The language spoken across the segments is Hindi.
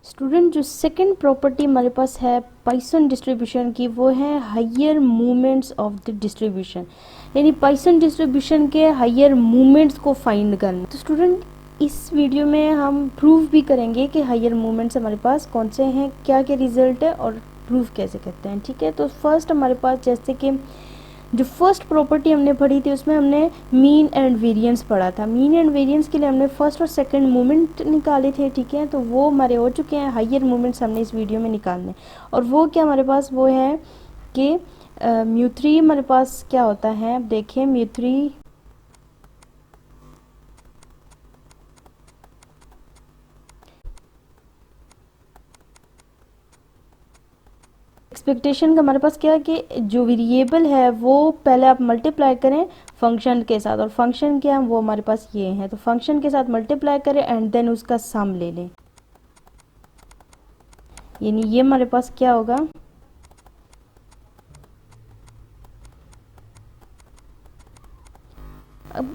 स्टूडेंट जो सेकंड प्रॉपर्टी हमारे पास है पाइथन डिस्ट्रीब्यूशन की, वो है higher movements of the distribution, यानी पाइथन डिस्ट्रीब्यूशन के हायर मूवमेंट्स को फाइंड करना। तो स्टूडेंट इस वीडियो में हम प्रूव भी करेंगे कि हायर मूवमेंट्स हमारे पास कौन से हैं, क्या क्या रिजल्ट है और प्रूव कैसे करते हैं। ठीक है, तो फर्स्ट हमारे पास जैसे कि जो फर्स्ट प्रॉपर्टी हमने पढ़ी थी उसमें हमने मीन एंड वेरिएंस पढ़ा था। मीन एंड वेरिएंस के लिए हमने फर्स्ट और सेकंड मूवमेंट निकाले थे। ठीक है, तो वो हमारे हो चुके हैं। हायर मूवमेंट्स हमने इस वीडियो में निकालने, और वो क्या हमारे पास वो है कि म्यू थ्री हमारे पास क्या होता है। अब देखें म्यू थ्री एक्सपेक्टेशन का हमारे पास क्या है कि जो वेरिएबल है वो पहले आप मल्टीप्लाई करें फंक्शन के साथ, और फंक्शन क्या है वो हमारे पास ये है, तो फंक्शन के साथ मल्टीप्लाई करें एंड देन उसका सम ले लें, यानी ये हमारे पास क्या होगा।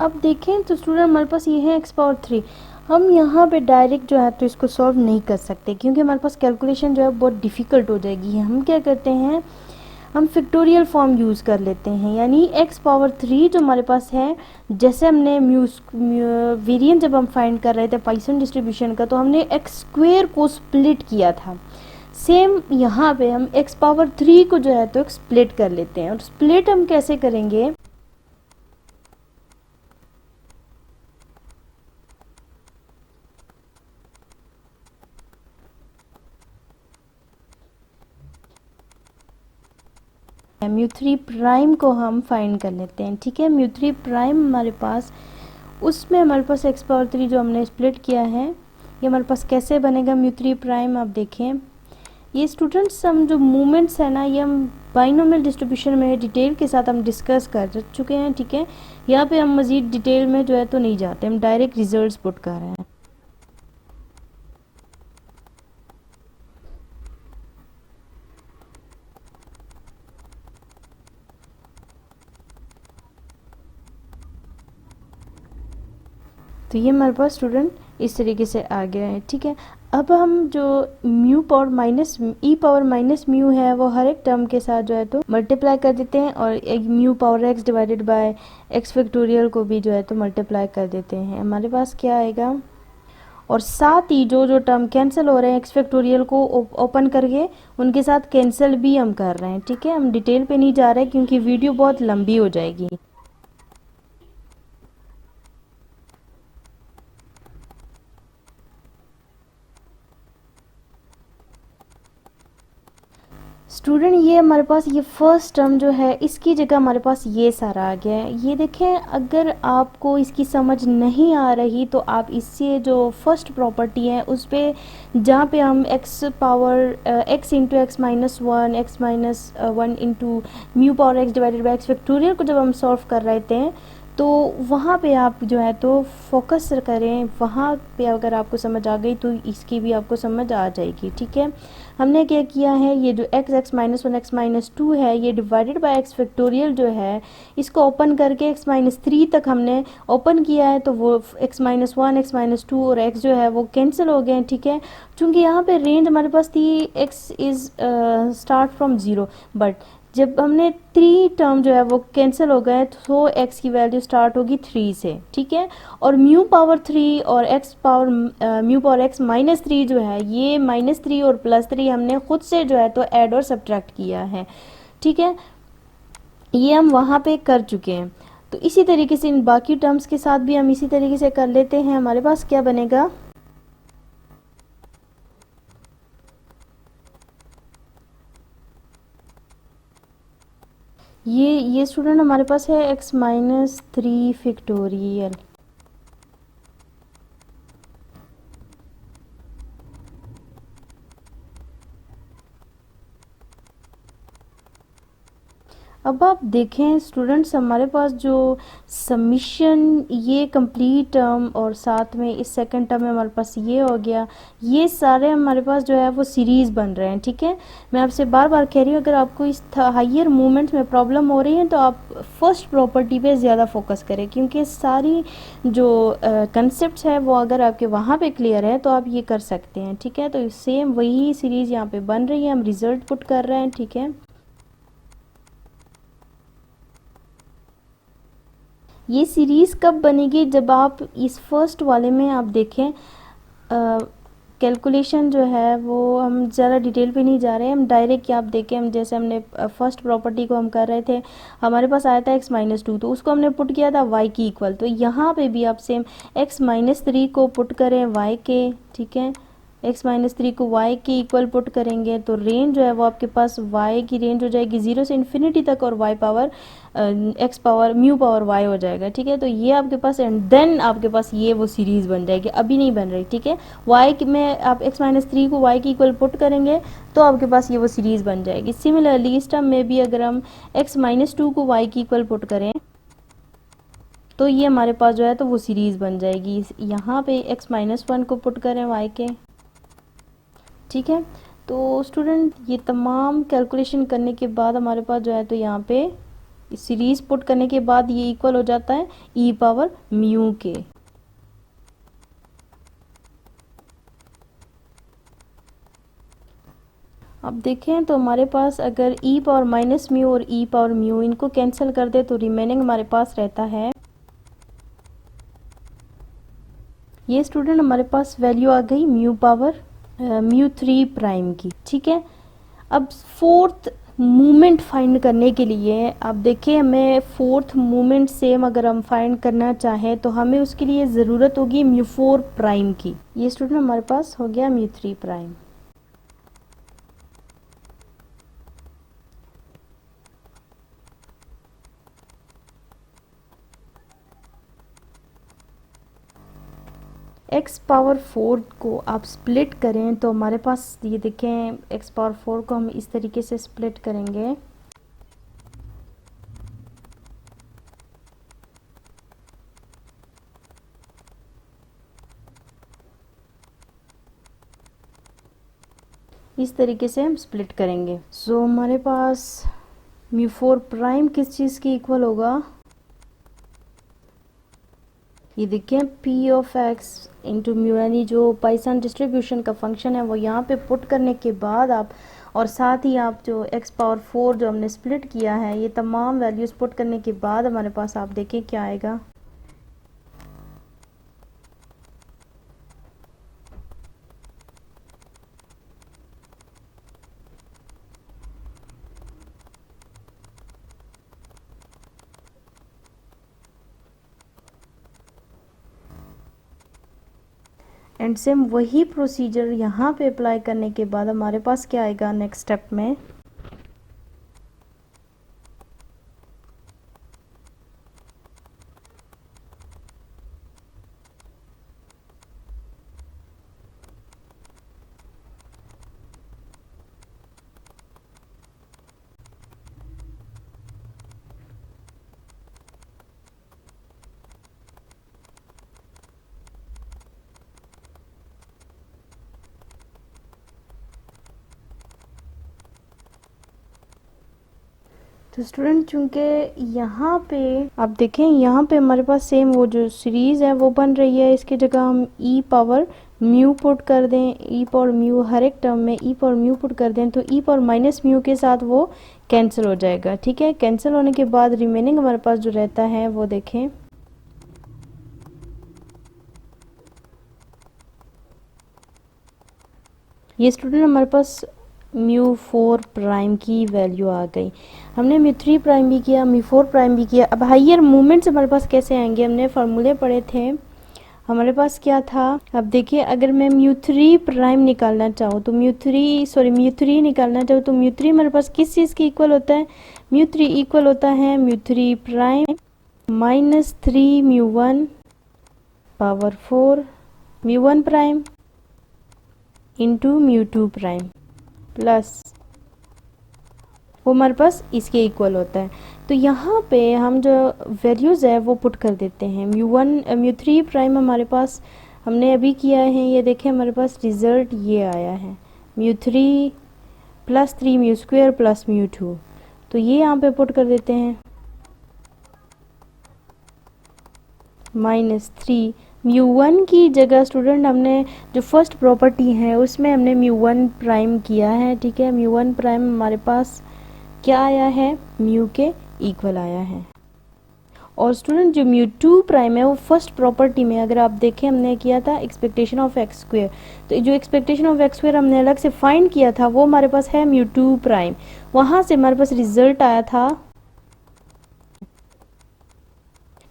अब देखें तो स्टूडेंट हमारे पास ये है एक्स पावर थ्री। हम यहाँ पे डायरेक्ट जो है तो इसको सॉल्व नहीं कर सकते, क्योंकि हमारे पास कैलकुलेशन जो है बहुत डिफ़िकल्ट हो जाएगी। हम क्या करते हैं, हम फैक्टोरियल फॉर्म यूज़ कर लेते हैं, यानी एक्स पावर थ्री जो हमारे पास है, जैसे हमने वेरिएंस जब हम फाइंड कर रहे थे पाइथन डिस्ट्रीब्यूशन का, तो हमने एक्स स्क्वेयर को स्प्लिट किया था। सेम यहाँ पे हम एक्स पावर थ्री को जो है तो स्प्लिट कर लेते हैं, और स्प्लिट हम कैसे करेंगे। म्यू थ्री प्राइम को हम फाइंड कर लेते हैं। ठीक है, म्यू थ्री प्राइम हमारे पास, उसमें हमारे पास एक्स पावर थ्री जो हमने स्प्लिट किया है, ये हमारे पास कैसे बनेगा म्यू थ्री प्राइम। आप देखें ये स्टूडेंट्स, हम जो मूवमेंट्स है ना, ये हम बाइनोमियल डिस्ट्रीब्यूशन में डिटेल के साथ हम डिस्कस कर चुके हैं। ठीक है, यहाँ पे हम मज़ीद डिटेल में जो है तो नहीं जाते, हम डायरेक्ट रिजल्ट्स पुट कर रहे हैं। तो ये हमारे पास स्टूडेंट इस तरीके से आ गया है। ठीक है, अब हम जो म्यू पावर माइनस ई पावर माइनस म्यू है वो हर एक टर्म के साथ जो है तो मल्टीप्लाई कर देते हैं, और एक mu power x divided by x factorial को भी जो है तो मल्टीप्लाई कर देते हैं। हमारे पास क्या आएगा, और साथ ही जो जो टर्म कैंसिल हो रहे हैं एक्स फैक्टोरियल को ओपन करके उनके साथ कैंसिल भी हम कर रहे हैं। ठीक है, हम डिटेल पे नहीं जा रहे क्योंकि वीडियो बहुत लंबी हो जाएगी। स्टूडेंट ये हमारे पास ये फर्स्ट टर्म जो है इसकी जगह हमारे पास ये सारा आ गया है। ये देखें, अगर आपको इसकी समझ नहीं आ रही तो आप इससे जो फर्स्ट प्रॉपर्टी है उस पर, जहाँ पे हम x power x into x minus one, x minus one into mu power x divided by x factorial को जब हम सॉल्व कर रहे थे, तो वहाँ पे आप जो है तो फोकस करें, वहाँ पे अगर आपको समझ आ गई तो इसकी भी आपको समझ आ जाएगी। ठीक है, हमने क्या किया है, ये जो x x minus one x minus two है, ये डिवाइडेड बाय एक्स फैक्टोरियल जो है इसको ओपन करके एक्स माइनस थ्री तक हमने ओपन किया है, तो वो x minus one x minus two और एक्स जो है वो कैंसिल हो गए हैं। ठीक है, चूँकि यहाँ पे रेंज हमारे पास थी x is start from zero, but जब हमने थ्री टर्म जो है वो कैंसिल हो गए तो एक्स की वैल्यू स्टार्ट होगी थ्री से। ठीक है, और म्यू पावर थ्री और x power mu power x minus three जो है, ये माइनस थ्री और प्लस थ्री हमने खुद से जो है तो ऐड और सब्ट्रैक्ट किया है। ठीक है, ये हम वहाँ पे कर चुके हैं। तो इसी तरीके से इन बाकी टर्म्स के साथ भी हम इसी तरीके से कर लेते हैं। हमारे पास क्या बनेगा, ये स्टूडेंट हमारे पास है एक्स माइनस थ्री फैक्टोरियल। अब आप देखें स्टूडेंट्स, हमारे पास जो समीशन ये कंप्लीट टर्म और साथ में इस सेकंड टर्म में हमारे पास ये हो गया, ये सारे हमारे पास जो है वो सीरीज़ बन रहे हैं। ठीक है, मैं आपसे बार बार कह रही हूँ, अगर आपको इस हायर मूवमेंट्स में प्रॉब्लम हो रही है तो आप फर्स्ट प्रॉपर्टी पे ज़्यादा फोकस करें, क्योंकि सारी जो कंसेप्ट है वो अगर आपके वहाँ पे क्लियर है तो आप ये कर सकते हैं। ठीक है, तो सेम वही सीरीज़ यहाँ पे बन रही है, हम रिजल्ट पुट कर रहे हैं। ठीक है, ये सीरीज़ कब बनेगी, जब आप इस फर्स्ट वाले में आप देखें कैलकुलेशन जो है वो हम ज़रा डिटेल पे नहीं जा रहे हैं, हम डायरेक्ट आप देखें, हम जैसे हमने फर्स्ट प्रॉपर्टी को हम कर रहे थे, हमारे पास आया था x-2, तो उसको हमने पुट किया था y की इक्वल, तो यहाँ पे भी आप सेम x-3 को पुट करें y के। ठीक है, x-3 को y के इक्वल पुट करेंगे तो रेंज जो है वो आपके पास y की रेंज हो जाएगी 0 से इन्फिनिटी तक, और y power x power mu power y हो जाएगा। ठीक है, तो ये आपके पास, एंड देन आपके पास ये वो सीरीज़ बन जाएगी, अभी नहीं बन रही। ठीक है, y में आप x-3 को y की इक्वल पुट करेंगे तो आपके पास ये वो सीरीज़ बन जाएगी। सिमिलरली इस टर्म में भी अगर हम x-2 को y की इक्वल पुट करें तो ये हमारे पास जो है तो वो सीरीज़ बन जाएगी। यहाँ पे x-1 को पुट करें y के। ठीक है, तो स्टूडेंट ये तमाम कैलकुलेशन करने के बाद हमारे पास जो है तो यहाँ पे सीरीज पुट करने के बाद ये इक्वल हो जाता है ई पावर म्यू के। अब देखें तो हमारे पास अगर ई पावर माइनस म्यू और ई पावर म्यू इनको कैंसिल कर दे तो रिमेनिंग हमारे पास रहता है, ये स्टूडेंट हमारे पास वैल्यू आ गई म्यू पावर म्यू 3 प्राइम की। ठीक है, अब फोर्थ मूवमेंट फाइंड करने के लिए आप देखिए, हमें फोर्थ मूवमेंट सेम अगर हम फाइंड करना चाहें तो हमें उसके लिए ज़रूरत होगी म्यू 4 प्राइम की। ये स्टूडेंट हमारे पास हो गया म्यू 3 प्राइम। x पावर 4 को आप स्प्लिट करें तो हमारे पास ये देखें, x पावर 4 को हम इस तरीके से स्प्लिट करेंगे, इस तरीके से हम स्प्लिट करेंगे। सो हमारे पास म्यू 4 प्राइम किस चीज़ की इक्वल होगा, ये देखिए p of x into mu, यानी जो पाइसन डिस्ट्रीब्यूशन का फंक्शन है वो यहाँ पे पुट करने के बाद आप, और साथ ही आप जो x पावर 4 जो हमने स्प्लिट किया है, ये तमाम वैल्यूज़ पुट करने के बाद हमारे पास आप देखें क्या आएगा। एंड सेम वही प्रोसीजर यहाँ पे अप्लाई करने के बाद हमारे पास क्या आएगा नेक्स्ट स्टेप में, तो स्टूडेंट चूंकि यहाँ पे आप देखें, यहाँ पे हमारे पास सेम वो जो सीरीज़ है वो बन रही है, इसकी जगह हम ई पावर म्यू पुट कर दें, ई पावर म्यू हर एक टर्म में ई पावर म्यू पुट कर दें तो ई पावर माइनस म्यू के साथ वो कैंसिल हो जाएगा। ठीक है, कैंसिल होने के बाद रिमेनिंग हमारे पास जो रहता है वो देखें, ये स्टूडेंट हमारे पास म्यू 4 प्राइम की वैल्यू आ गई। हमने म्यू 3 प्राइम भी किया, म्यू 4 प्राइम भी किया। अब हायर मूवमेंट्स हमारे पास कैसे आएंगे, हमने फार्मूले पढ़े थे, हमारे पास क्या था। अब देखिए, अगर मैं म्यू 3 प्राइम निकालना चाहूँ तो म्यू 3 निकालना चाहूँ तो म्यू 3 हमारे पास किस चीज़ की इक्वल होता है, म्यू 3 इक्वल होता है mu 3 prime minus 3 mu 1 power 4 mu 1 prime into mu 2 prime plus वो हमारे पास इसके इक्वल होता है। तो यहाँ पे हम जो वैल्यूज़ है वो पुट कर देते हैं। म्यू3 प्राइम हमारे पास हमने अभी किया है, ये देखें हमारे पास रिज़ल्ट ये आया है म्यू3 प्लस 3 म्यू स्क्वेयर प्लस म्यू2। तो ये यहाँ पे पुट कर देते हैं -3 म्यू1 की जगह स्टूडेंट हमने जो फर्स्ट प्रॉपर्टी है उसमें हमने म्यू1 प्राइम किया है, ठीक है। म्यू1 प्राइम हमारे पास क्या आया है, म्यू के इक्वल आया है। और स्टूडेंट जो म्यू2 प्राइम है वो फर्स्ट प्रॉपर्टी में अगर आप देखें हमने किया था एक्सपेक्टेशन ऑफ एक्स स्क्वेयर, तो जो एक्सपेक्टेशन ऑफ एक्स स्क्वेयर हमने अलग से फाइंड किया था वो हमारे पास है म्यू2 प्राइम, वहाँ से हमारे पास रिजल्ट आया था।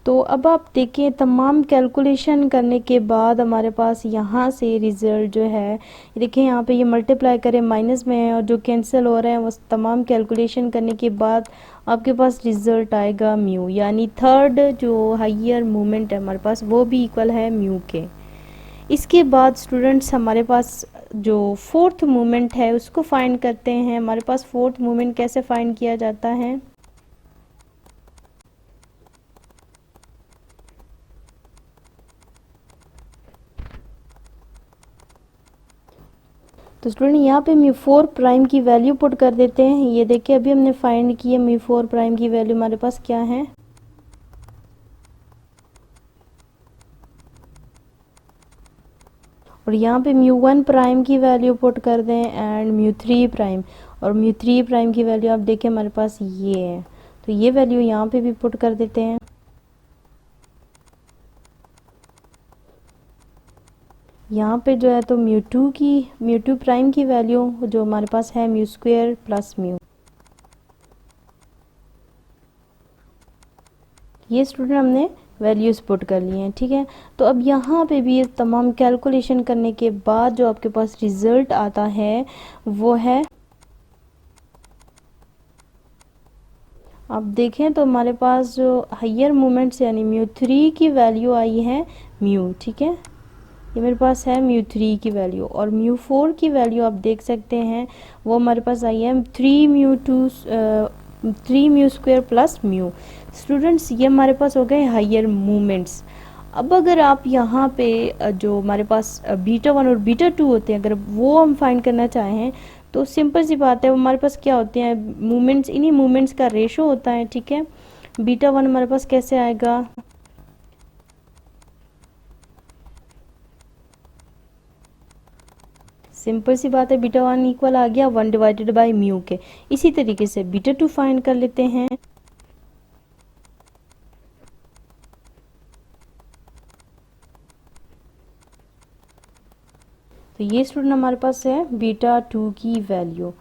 तो अब आप देखें तमाम कैलकुलेशन करने के बाद हमारे पास यहाँ से रिज़ल्ट जो है देखें, यहाँ पे ये मल्टीप्लाई करें माइनस में है और जो कैंसिल हो रहा है वो तमाम कैलकुलेशन करने के बाद आपके पास रिज़ल्ट आएगा म्यू, यानी थर्ड जो हाइयर मोमेंट है हमारे पास वो भी इक्वल है म्यू के। इसके बाद स्टूडेंट्स हमारे पास जो फोर्थ मोमेंट है उसको फाइंड करते हैं। हमारे पास फोर्थ मोमेंट कैसे फाइंड किया जाता है, तो स्टूडेंट यहाँ पे म्यू4 प्राइम की वैल्यू पुट कर देते हैं। ये देखिए अभी हमने फाइंड किया म्यू4 प्राइम की वैल्यू हमारे पास क्या है, और यहाँ पे म्यू1 प्राइम की वैल्यू पुट कर दें एंड म्यू3 प्राइम, और म्यू3 प्राइम की वैल्यू आप देखें हमारे पास ये है, तो ये वैल्यू यहाँ पे भी पुट कर देते हैं। यहाँ पे जो है तो म्यू2 प्राइम की वैल्यू जो हमारे पास है म्यू स्क्वेयर प्लस म्यू, ये स्टूडेंट हमने वैल्यूज़ पुट कर लिए हैं, ठीक है। तो अब यहाँ पे भी तमाम कैलकुलेशन करने के बाद जो आपके पास रिजल्ट आता है वो है, आप देखें तो हमारे पास जो हाइयर मोमेंट्स यानी म्यू3 की वैल्यू आई है म्यू, ठीक है, ये मेरे पास है म्यू3 की वैल्यू, और म्यू4 की वैल्यू आप देख सकते हैं वो हमारे पास आई है 3 mu square plus mu. Students ये हमारे पास हो गए हाइयर मोमेंट्स। अब अगर आप यहाँ पे जो हमारे पास बीटा 1 और बीटा 2 होते हैं अगर वो हम फाइंड करना चाहें तो सिंपल सी बात है, वो हमारे पास क्या होते हैं मूवमेंट्स, इन्हीं मूवमेंट्स का रेशो होता है, ठीक है। बीटा 1 हमारे पास कैसे आएगा, सिंपल सी बात है बीटा 1 इक्वल आ गया 1 डिवाइडेड बाई म्यू के। इसी तरीके से बीटा 2 फाइंड कर लेते हैं, तो ये स्टूडेंट हमारे पास है बीटा 2 की वैल्यू।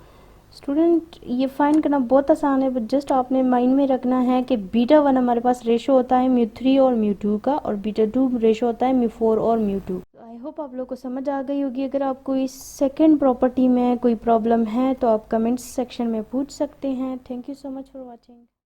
स्टूडेंट ये फाइंड करना बहुत आसान है, बट जस्ट आपने माइंड में रखना है कि बीटा 1 हमारे पास रेशो होता है म्यू3 और म्यू2 का, और बीटा 2 रेशो होता है म्यू4 और म्यू2। आई होप आप लोग को समझ आ गई होगी। अगर आपको इस सेकेंड प्रॉपर्टी में कोई प्रॉब्लम है तो आप कमेंट्स सेक्शन में पूछ सकते हैं। Thank you so much for watching.